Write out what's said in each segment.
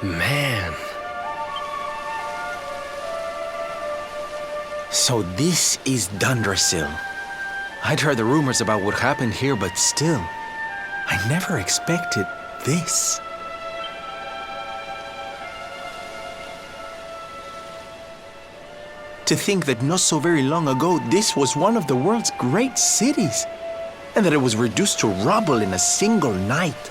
Man. So this is Dundrasil. I'd heard the rumors about what happened here, but still, I never expected this. To think that not so very long ago, this was one of the world's great cities, and that it was reduced to rubble in a single night.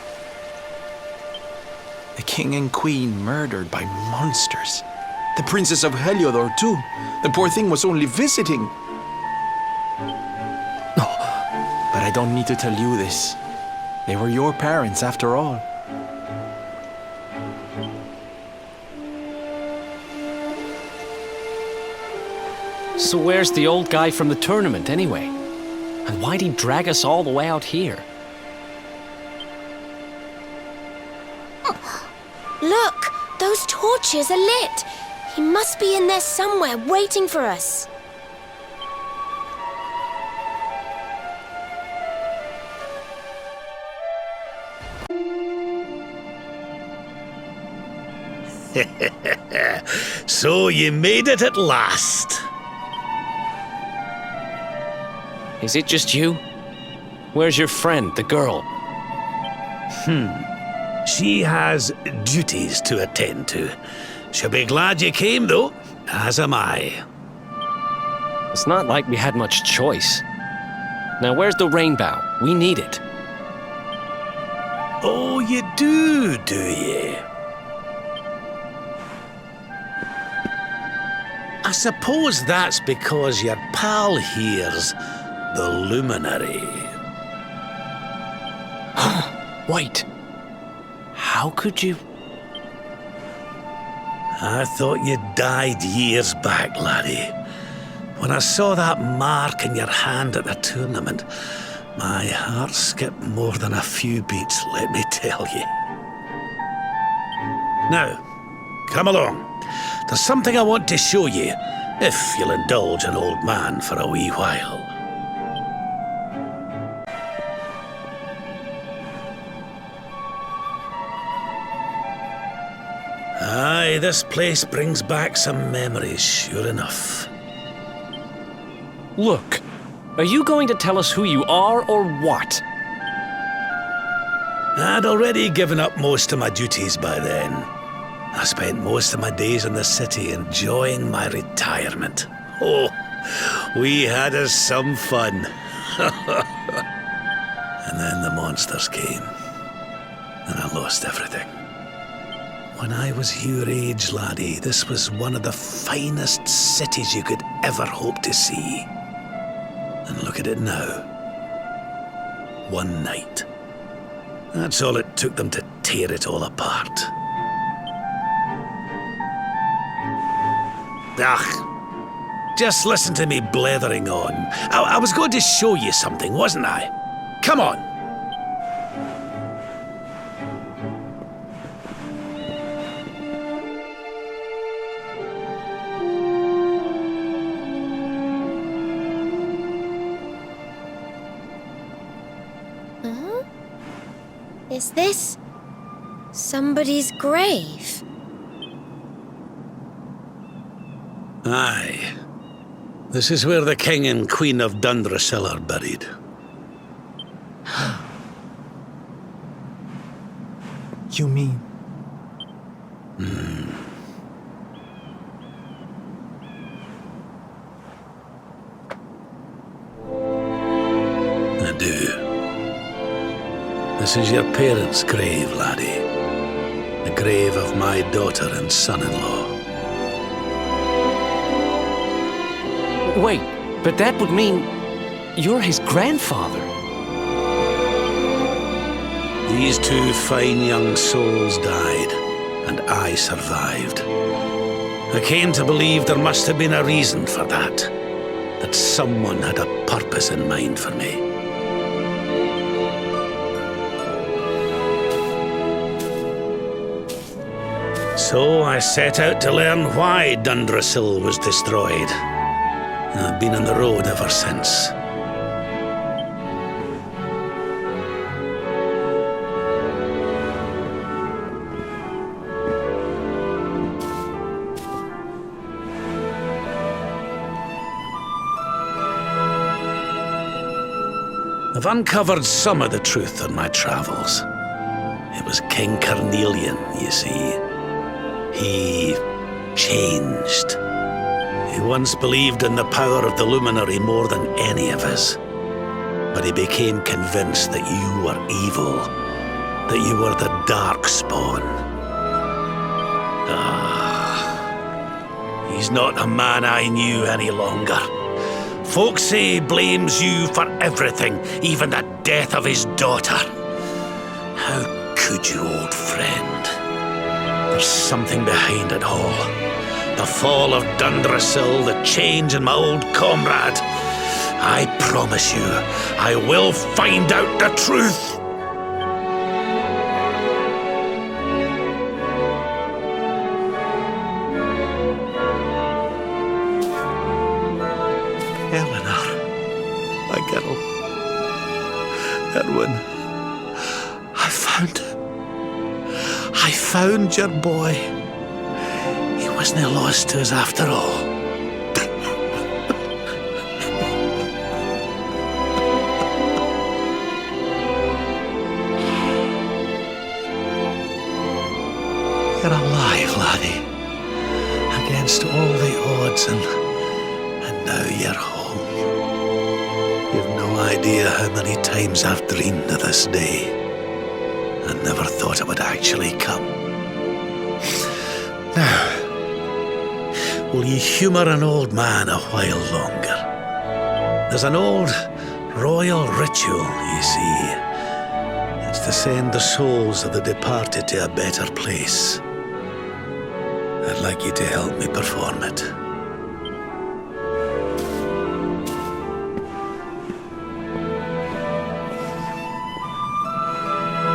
The king and queen murdered by monsters. The princess of Heliodor, too. The poor thing was only visiting. No, but I don't need to tell you this. They were your parents, after all. So where's the old guy from the tournament, anyway? And why'd he drag us all the way out here? Look! Those torches are lit! He must be in there somewhere, waiting for us. So you made it at last. Is it just you? Where's your friend, the girl? She has duties to attend to. She'll be glad you came, though, as am I. It's not like we had much choice. Now where's the rainbow? We need it. Oh, you do you? I suppose that's because your pal here's the luminary. Wait. How could you? I thought you died years back, laddie. When I saw that mark in your hand at the tournament, my heart skipped more than a few beats, let me tell you. Now, come along. There's something I want to show you, if you'll indulge an old man for a wee while. Aye, this place brings back some memories, sure enough. Look, are you going to tell us who you are or what? I'd already given up most of my duties by then. I spent most of my days in the city enjoying my retirement. Oh, we had us some fun. And then the monsters came, and I lost everything. When I was your age, laddie, this was one of the finest cities you could ever hope to see. And look at it now. One night. That's all it took them to tear it all apart. Just listen to me blethering on. I was going to show you something, wasn't I? Come on. Huh? Is this somebody's grave? Aye. This is where the King and Queen of Dundrasil are buried. You mean? I do. This is your parents' grave, laddie. The grave of my daughter and son-in-law. Wait, but that would mean you're his grandfather. These two fine young souls died, and I survived. I came to believe there must have been a reason for that. That someone had a purpose in mind for me. So I set out to learn why Dundrasil was destroyed. I've been on the road ever since. I've uncovered some of the truth on my travels. It was King Carnelian, you see. He changed. He once believed in the power of the luminary more than any of us. But he became convinced that you were evil, that you were the Darkspawn. He's not a man I knew any longer. Folks say he blames you for everything, even the death of his daughter. How could you, old friend? There's something behind it all. The fall of Dundrasil, the change in my old comrade. I promise you, I will find out the truth. Eleanor, my girl. Erwin, I found your boy. He wasn't lost to us after all. You're alive, laddie. Against all the odds, and now you're home. You've no idea how many times I've dreamed of this day. I never thought it would actually come. Now, will you humour an old man a while longer? There's an old royal ritual, you see. It's to send the souls of the departed to a better place. I'd like you to help me perform it.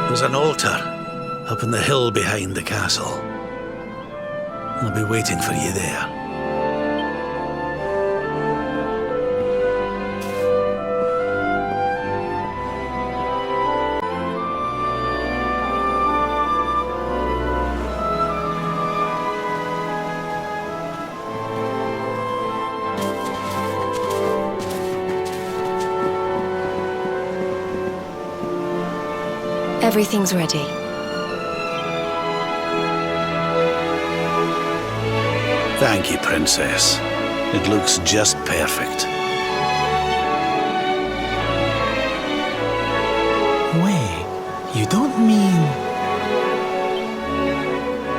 There's an altar up on the hill behind the castle. I'll be waiting for you there. Everything's ready. Thank you, Princess. It looks just perfect. Wait, you don't mean...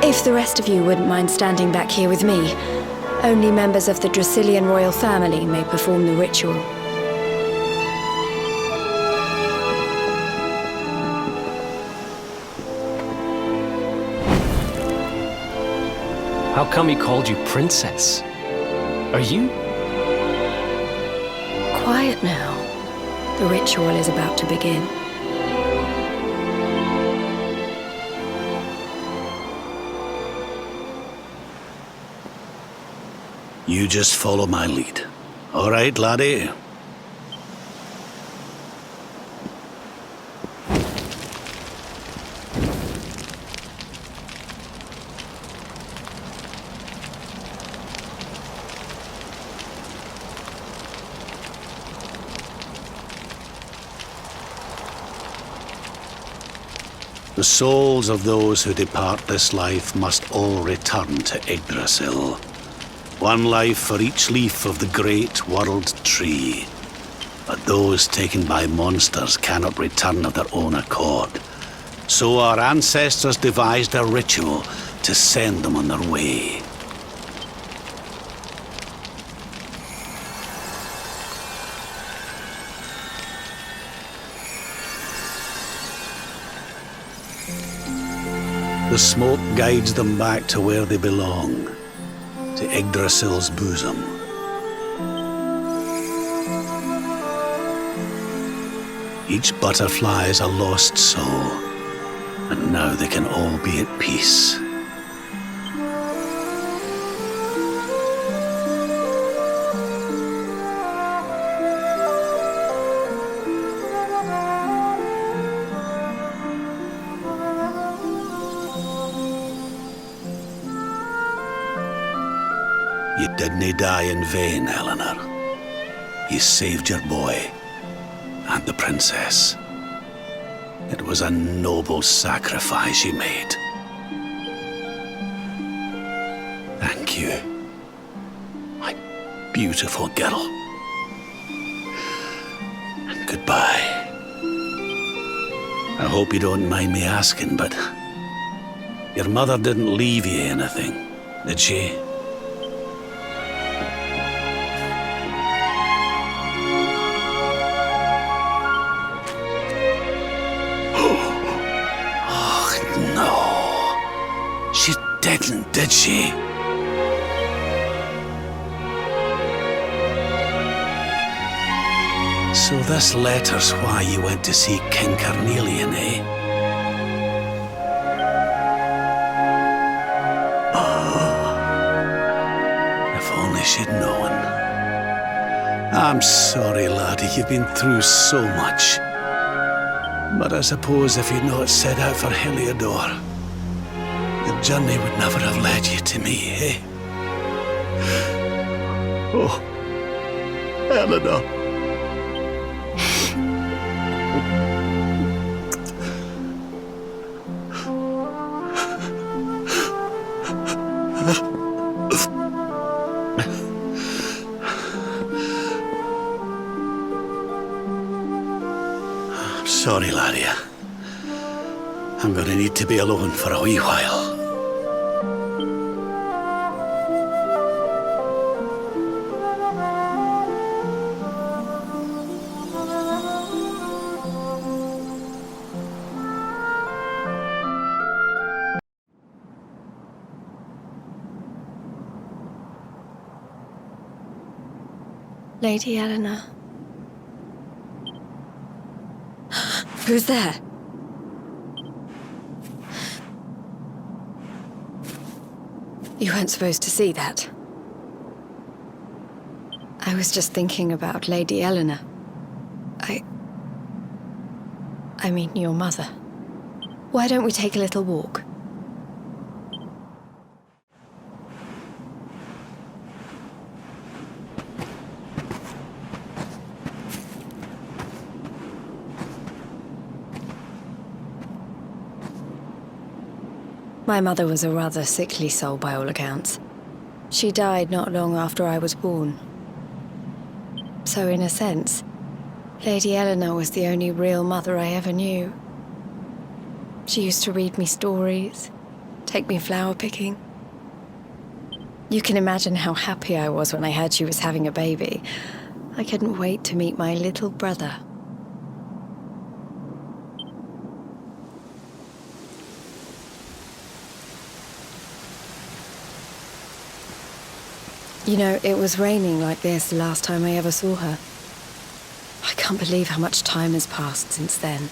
If the rest of you wouldn't mind standing back here with me, only members of the Dracilian royal family may perform the ritual. How come he called you princess? Are you? Quiet now. The ritual is about to begin. You just follow my lead. All right, laddie? The souls of those who depart this life must all return to Yggdrasil. One life for each leaf of the great world tree. But those taken by monsters cannot return of their own accord. So our ancestors devised a ritual to send them on their way. The smoke guides them back to where they belong, to Yggdrasil's bosom. Each butterfly is a lost soul, and now they can all be at peace. You didn't die in vain, Eleanor. You saved your boy, and the princess. It was a noble sacrifice you made. Thank you, my beautiful girl. And goodbye. I hope you don't mind me asking, but your mother didn't leave you anything, did she? She didn't, did she? So this letter's why you went to see King Carnelian, eh? Oh, if only she'd known. I'm sorry, laddie, you've been through so much. But I suppose if you'd not set out for Heliodor, the journey would never have led you to me, eh? Oh, Eleanor. I'm sorry, laddie. I'm gonna need to be alone for a wee while. Lady Eleanor. Who's there? You weren't supposed to see that. I was just thinking about Lady Eleanor. I mean, your mother. Why don't we take a little walk? My mother was a rather sickly soul by all accounts. She died not long after I was born. So in a sense, Lady Eleanor was the only real mother I ever knew. She used to read me stories, take me flower picking. You can imagine how happy I was when I heard she was having a baby. I couldn't wait to meet my little brother. You know, it was raining like this the last time I ever saw her. I can't believe how much time has passed since then.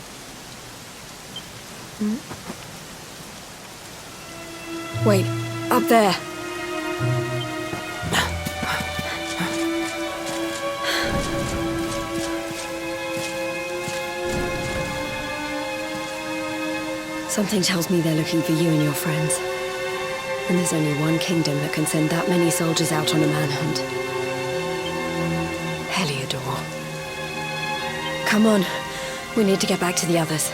Wait, up there. Something tells me they're looking for you and your friends. And there's only one kingdom that can send that many soldiers out on a manhunt. Heliodor. Come on. We need to get back to the others.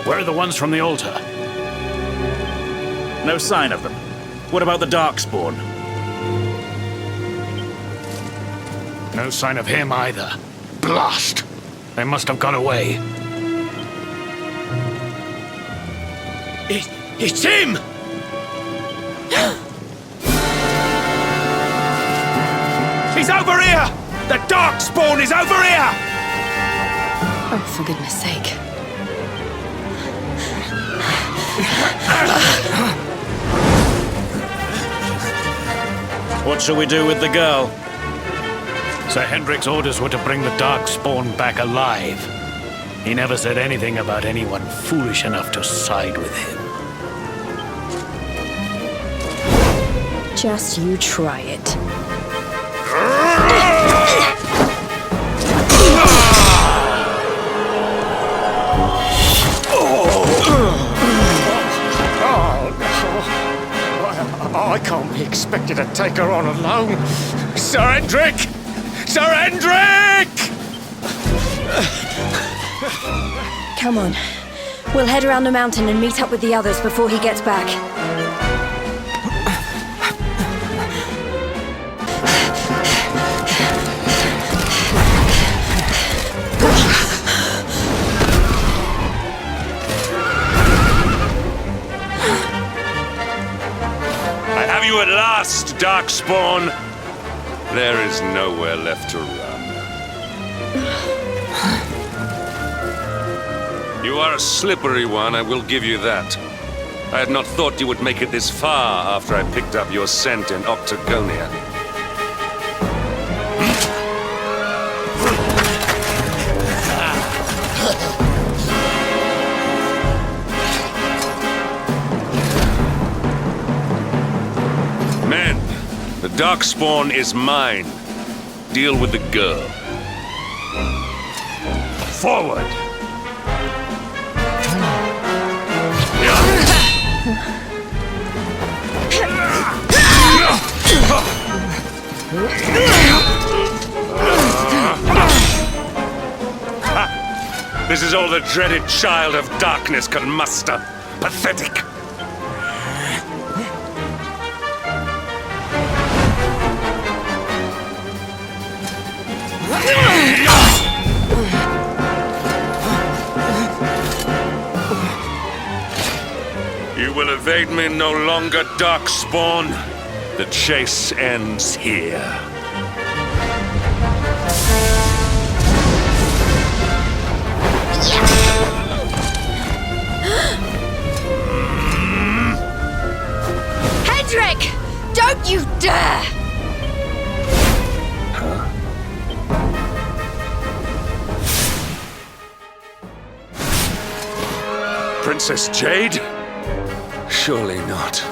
Where are the ones from the altar? No sign of them. What about the Darkspawn? No sign of him either. Blast! They must have gone away. It's him! He's over here! The Darkspawn is over here! Oh, for goodness sake. What shall we do with the girl? Sir Hendrik's orders were to bring the Darkspawn back alive. He never said anything about anyone foolish enough to side with him. Just you try it. I can't be expected to take her on alone. Sir Hendrik! Sir Hendrik! Come on. We'll head around the mountain and meet up with the others before he gets back. I have you at last, Darkspawn. There is nowhere left to run. You are a slippery one, I will give you that. I had not thought you would make it this far after I picked up your scent in Octagonia. Men, the Darkspawn is mine. Deal with the girl. Forward! This is all the dreaded child of darkness can muster. Pathetic! You will evade me no longer, Darkspawn. The chase ends here. Hendrik! Don't you dare! Princess Jade? Surely not.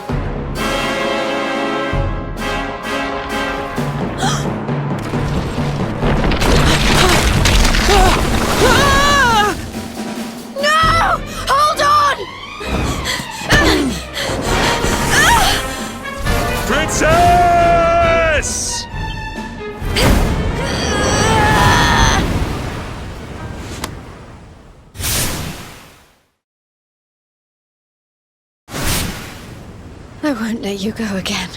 No! Hold on! Princess! I won't let you go again.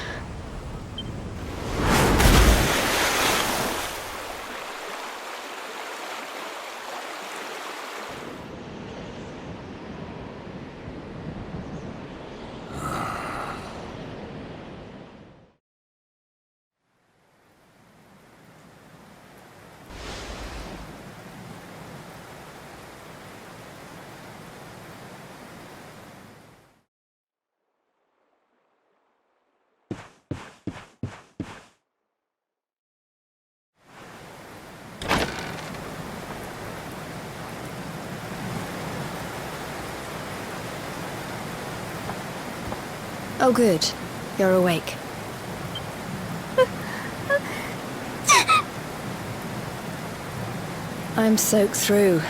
Oh, good. You're awake. I'm soaked through.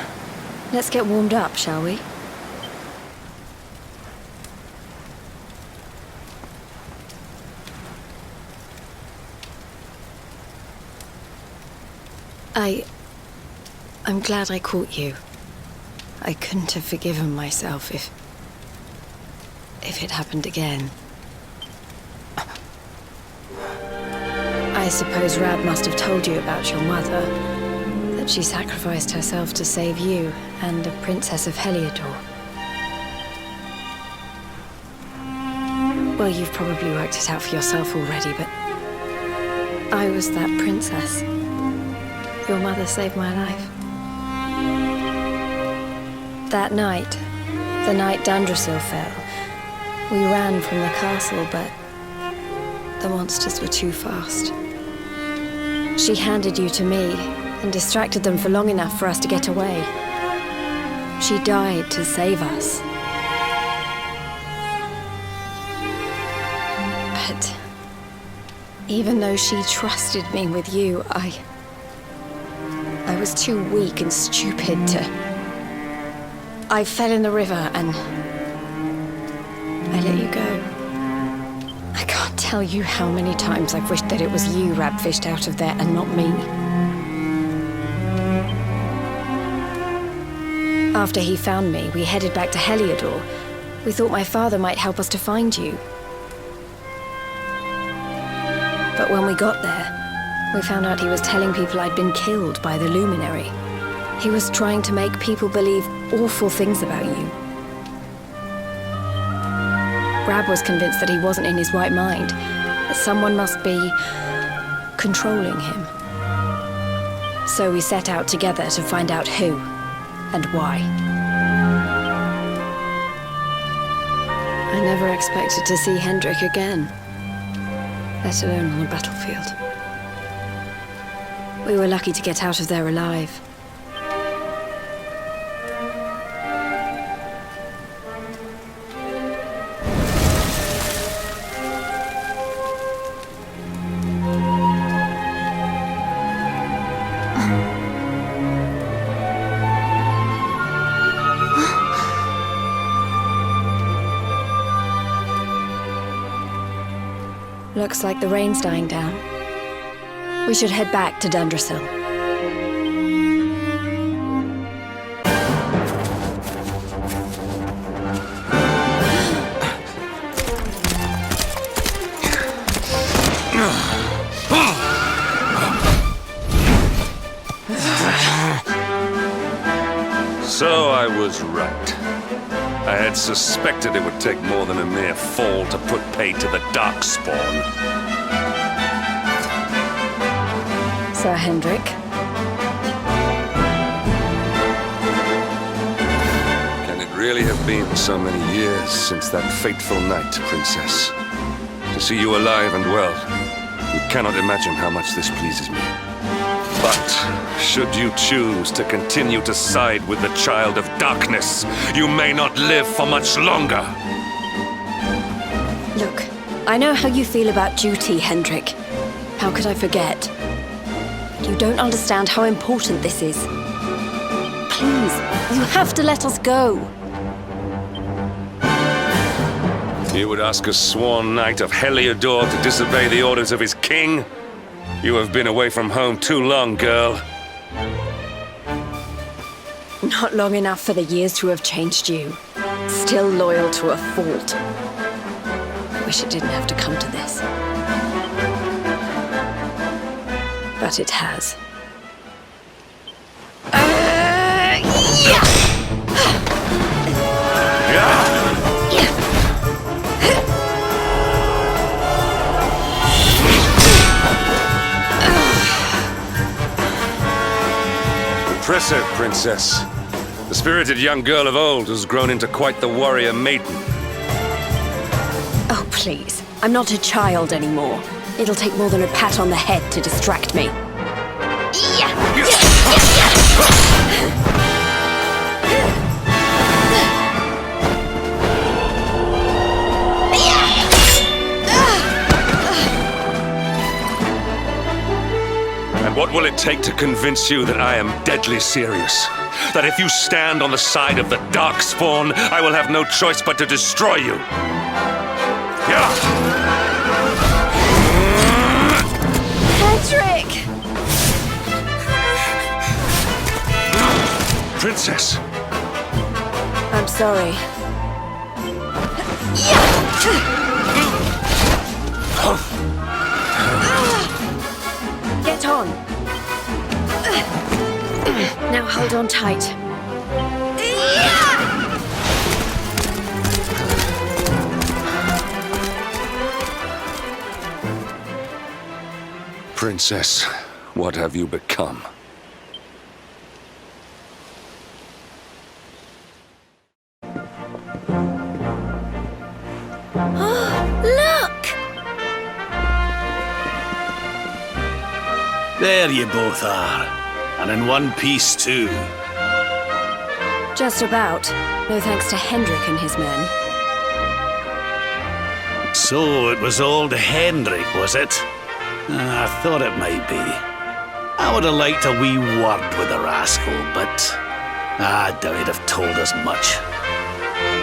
Let's get warmed up, shall we? I'm glad I caught you. I couldn't have forgiven myself if it happened again. I suppose Rab must have told you about your mother, that she sacrificed herself to save you and a princess of Heliodor. Well, you've probably worked it out for yourself already, but I was that princess. Your mother saved my life. That night, the night Dundrasil fell, we ran from the castle, but the monsters were too fast. She handed you to me and distracted them for long enough for us to get away. She died to save us. But even though she trusted me with you, I was too weak and stupid to... I fell in the river and I let you go. I I can't tell you how many times I've wished that it was you rabfished out of there and not me. After he found me, we headed back to Heliodor. We thought my father might help us to find you. But when we got there, we found out he was telling people I'd been killed by the Luminary. He was trying to make people believe awful things about you. Brab was convinced that he wasn't in his right mind, that someone must be controlling him. So we set out together to find out who and why. I never expected to see Hendrik again, let alone on the battlefield. We were lucky to get out of there alive. Looks like the rain's dying down. We should head back to Dundrasil. So I was right. I had suspected it would take more than a mere fall to put pay to the Darkspawn. Sir Hendrik. Can it really have been so many years since that fateful night, Princess? To see you alive and well, you cannot imagine how much this pleases me. But, should you choose to continue to side with the Child of Darkness, you may not live for much longer. Look, I know how you feel about duty, Hendrik. How could I forget? You don't understand how important this is. Please, you have to let us go. You would ask a sworn knight of Heliodor to disobey the orders of his king? You have been away from home too long, girl. Not long enough for the years to have changed you. Still loyal to a fault. I wish it didn't have to come to this. But it has. Impressive, Princess. The spirited young girl of old has grown into quite the warrior maiden. Oh, please. I'm not a child anymore. It'll take more than a pat on the head to distract me. And what will it take to convince you that I am deadly serious? That if you stand on the side of the Darkspawn, I will have no choice but to destroy you? Hendrik! Princess! I'm sorry. Get on. Now hold on tight. Princess, what have you become? Look! There you both are. And in one piece, too. Just about. No thanks to Hendrik and his men. So it was old Hendrik, was it? I thought it might be. I would have liked a wee word with the rascal, but I doubt he'd have told us much.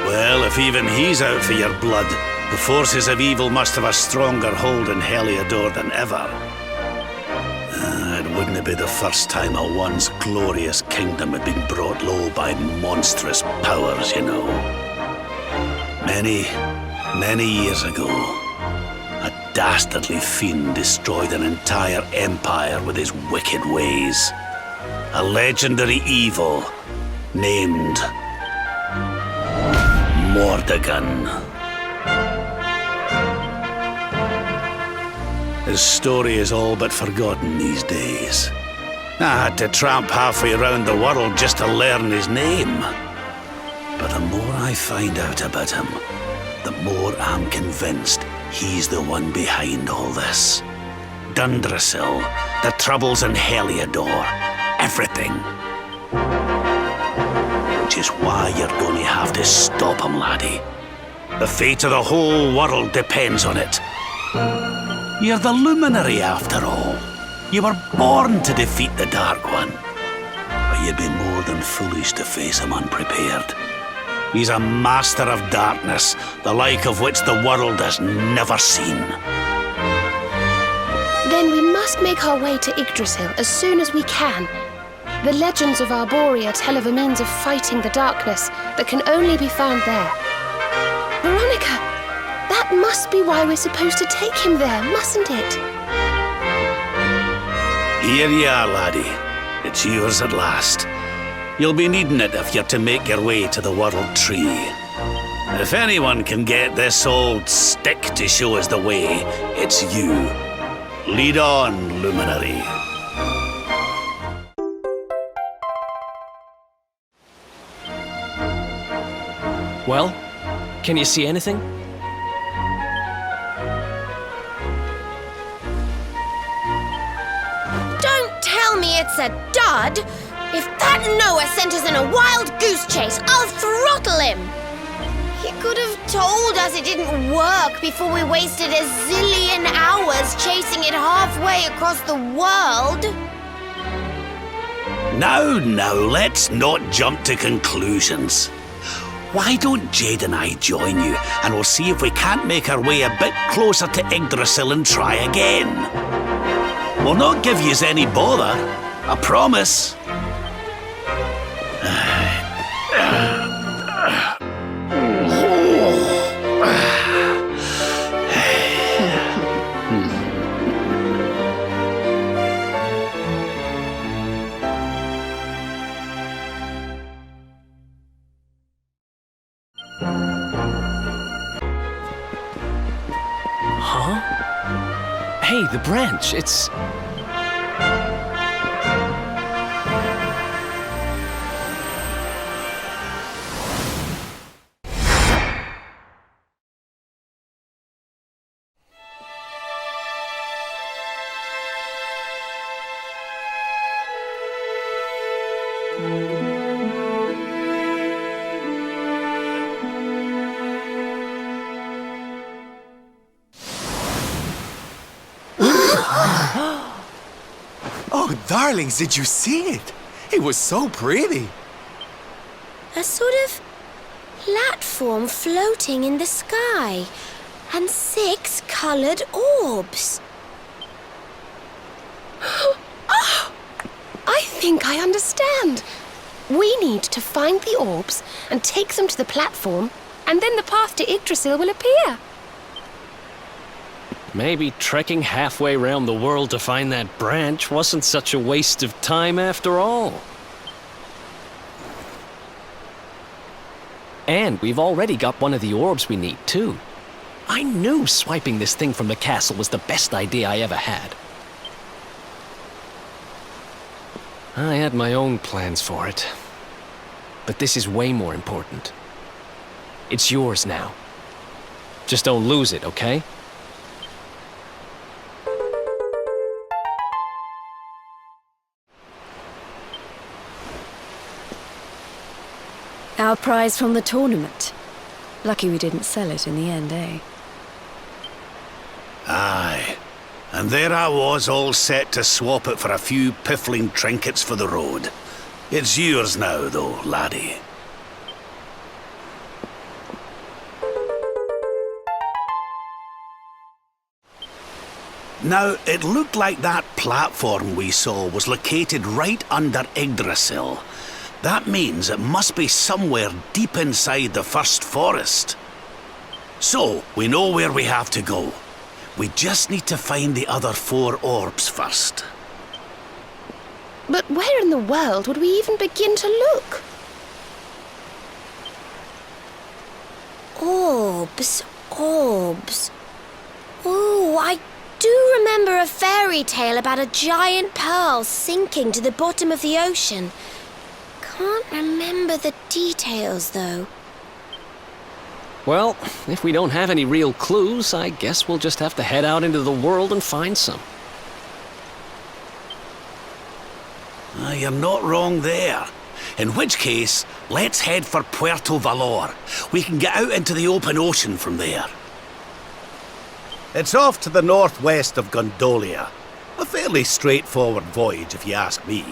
Well, if even he's out for your blood, The forces of evil must have a stronger hold in Heliodor than ever. It wouldn't be the first time a once glorious kingdom had been brought low by monstrous powers, you know. Many years ago, a dastardly fiend destroyed an entire empire with his wicked ways. A legendary evil named Mordegon. His story is all but forgotten these days. I had to tramp halfway around the world just to learn his name. But the more I find out about him, the more I'm convinced he's the one behind all this. Dundrasil, the troubles in Heliodor, everything. Which is why you're going to have to stop him, laddie. The fate of the whole world depends on it. You're the luminary, after all. You were born to defeat the Dark One. But you'd be more than foolish to face him unprepared. He's a master of darkness, the like of which the world has never seen. Then we must make our way to Yggdrasil as soon as we can. The legends of Arborea tell of a means of fighting the darkness that can only be found there. Veronica, that must be why we're supposed to take him there, mustn't it? Here you are, laddie. It's yours at last. You'll be needing it if you're to make your way to the World Tree. If anyone can get this old stick to show us the way, it's you. Lead on, luminary. Well, can you see anything? Don't tell me it's a dud! If that Noah sent us in a wild goose chase, I'll throttle him! He could have told us it didn't work before we wasted a zillion hours chasing it halfway across the world. Now, let's not jump to conclusions. Why don't Jade and I join you, and we'll see if we can't make our way a bit closer to Yggdrasil and try again. We'll not give yous any bother, I promise. Huh? Hey, the branch, it's... Oh, darlings, did you see it? It was so pretty. A sort of platform floating in the sky, and 6 coloured orbs. Oh, I think I understand. We need to find the orbs and take them to the platform, and then the path to Yggdrasil will appear. Maybe trekking halfway around the world to find that branch wasn't such a waste of time after all. And we've already got one of the orbs we need, too. I knew swiping this thing from the castle was the best idea I ever had. I had my own plans for it. But this is way more important. It's yours now. Just don't lose it, okay? Our prize from the tournament. Lucky we didn't sell it in the end, eh? Aye. And there I was, all set to swap it for a few piffling trinkets for the road. It's yours now, though, laddie. Now, it looked like that platform we saw was located right under Yggdrasil. That means it must be somewhere deep inside the first forest. So, we know where we have to go. We just need to find the other 4 orbs first. But where in the world would we even begin to look? Orbs, orbs. Oh, I do remember a fairy tale about a giant pearl sinking to the bottom of the ocean. Can't remember the details, though. Well, if we don't have any real clues, I guess we'll just have to head out into the world and find some. You're not wrong there. In which case, let's head for Puerto Valor. We can get out into the open ocean from there. It's off to the northwest of Gondolia. A fairly straightforward voyage, if you ask me.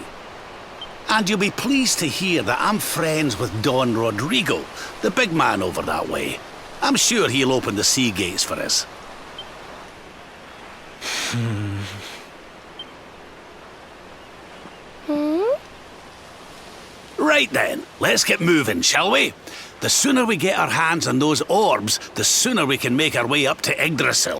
And you'll be pleased to hear that I'm friends with Don Rodrigo, the big man over that way. I'm sure he'll open the sea gates for us. Right then, let's get moving, shall we? The sooner we get our hands on those orbs, the sooner we can make our way up to Yggdrasil.